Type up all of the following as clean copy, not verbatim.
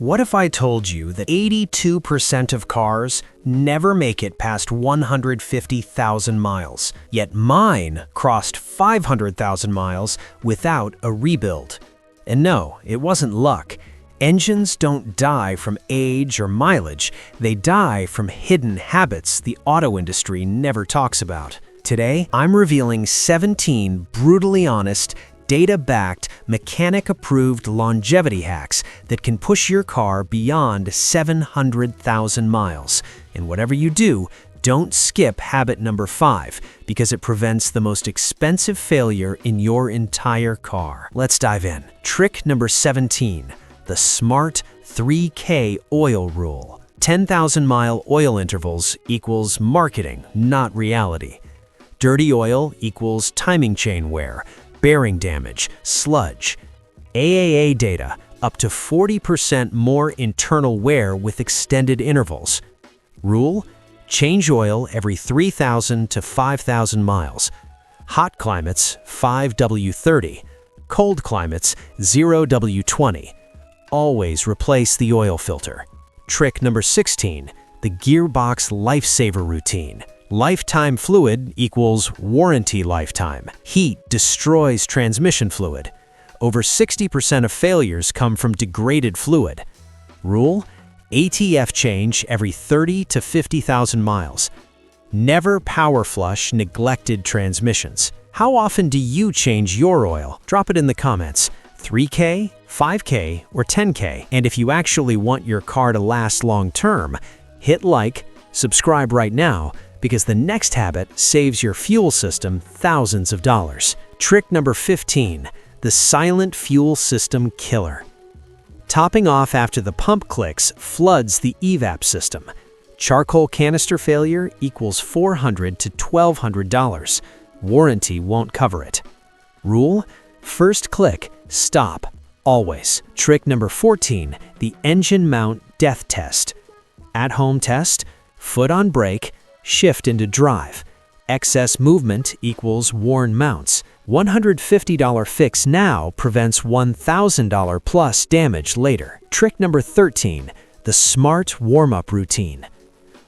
What if I told you that 82% of cars never make it past 150,000 miles, yet mine crossed 500,000 miles without a rebuild? And no, it wasn't luck. Engines don't die from age or mileage, they die from hidden habits the auto industry never talks about. Today, I'm revealing 17 brutally honest, data-backed, mechanic-approved longevity hacks that can push your car beyond 700,000 miles. And whatever you do, don't skip habit number 5, because it prevents the most expensive failure in your entire car. Let's dive in. Trick number 17, the SMART 3K oil rule. 10,000-mile oil intervals equals marketing, not reality. Dirty oil equals timing chain wear, bearing damage, sludge. AAA data, up to 40% more internal wear with extended intervals. Rule: change oil every 3,000 to 5,000 miles. Hot climates, 5W30. Cold climates, 0W20. Always replace the oil filter. Trick number 16, the gearbox lifesaver routine. Lifetime fluid equals warranty lifetime. Heat destroys transmission fluid. Over 60% of failures come from degraded fluid. Rule: ATF change every 30 to 50,000 miles. Never power flush neglected transmissions. How often do you change your oil? Drop it in the comments. 3K, 5K, or 10K? And if you actually want your car to last long term, hit like, subscribe right now, because the next habit saves your fuel system thousands of dollars. Trick number 15, the silent fuel system killer. Topping off after the pump clicks floods the evap system. Charcoal canister failure equals $400 to $1,200. Warranty won't cover it. Rule: first click, stop, always. Trick number 14, the engine mount death test. At-home test: foot on brake, shift into drive. Excess movement equals worn mounts. $150 fix now prevents $1,000 plus damage later. Trick number 13, the SMART warm-up routine.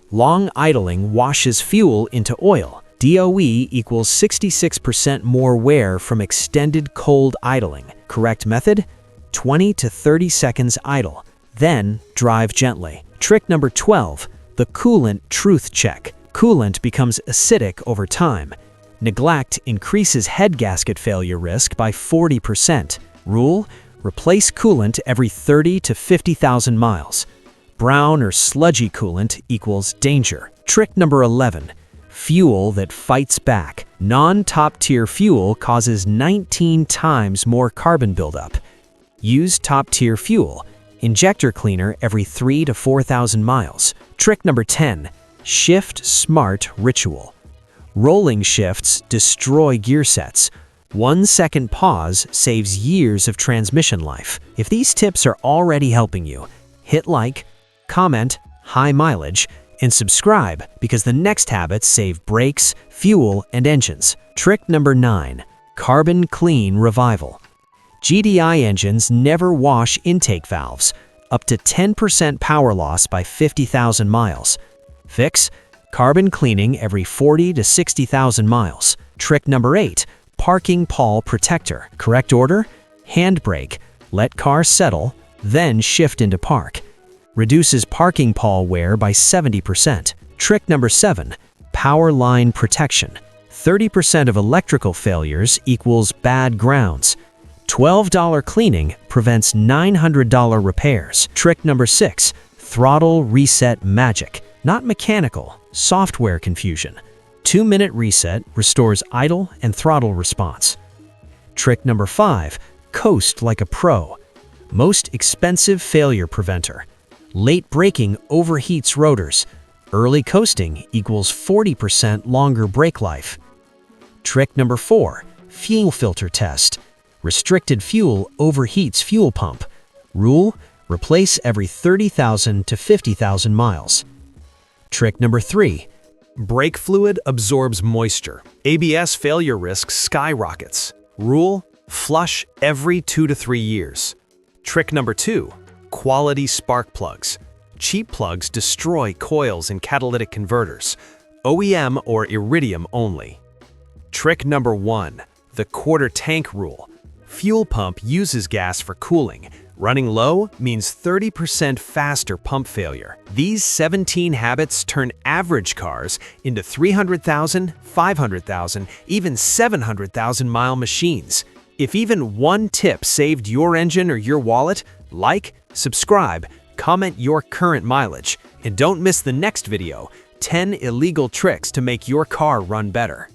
Long idling washes fuel into oil. DOE equals 66% more wear from extended cold idling. Correct method: 20 to 30 seconds idle, then drive gently. Trick number 12, the coolant truth check. Coolant becomes acidic over time. Neglect increases head gasket failure risk by 40%. Rule: replace coolant every 30 to 50,000 miles. Brown or sludgy coolant equals danger. Trick number 11, fuel that fights back. Non-top-tier fuel causes 19 times more carbon buildup. Use top-tier fuel. Injector cleaner every 3 to 4,000 miles. Trick number 10, shift smart ritual. Rolling shifts destroy gear sets. 1 second pause saves years of transmission life. If these tips are already helping you, hit like, comment, high mileage, and subscribe, because the next habits save brakes, fuel, and engines. Trick number 9, carbon clean revival. GDI engines never wash intake valves. Up to 10% power loss by 50,000 miles. Fix: carbon cleaning every 40 to 60,000 miles. Trick number 8, parking pawl protector. Correct order: handbrake, let car settle, then shift into park. Reduces parking pawl wear by 70%. Trick number 7, power line protection. 30% of electrical failures equals bad grounds. $12 cleaning prevents $900 repairs. Trick number 6, throttle reset magic. Not mechanical, software confusion. 2-minute reset restores idle and throttle response. Trick number 5, coast like a pro. Most expensive failure preventer. Late braking overheats rotors. Early coasting equals 40% longer brake life. Trick number 4, fuel filter test. Restricted fuel overheats fuel pump. Rule: replace every 30,000 to 50,000 miles. Trick number 3, brake fluid absorbs moisture. ABS failure risk skyrockets. Rule: flush every 2 to 3 years. Trick number 2, quality spark plugs. Cheap plugs destroy coils and catalytic converters. OEM or iridium only. Trick number 1. The quarter tank rule. Fuel pump uses gas for cooling. Running low means 30% faster pump failure. These 17 habits turn average cars into 300,000, 500,000, even 700,000-mile machines. If even one tip saved your engine or your wallet, like, subscribe, comment your current mileage, and don't miss the next video, 10 illegal tricks to make your car run better.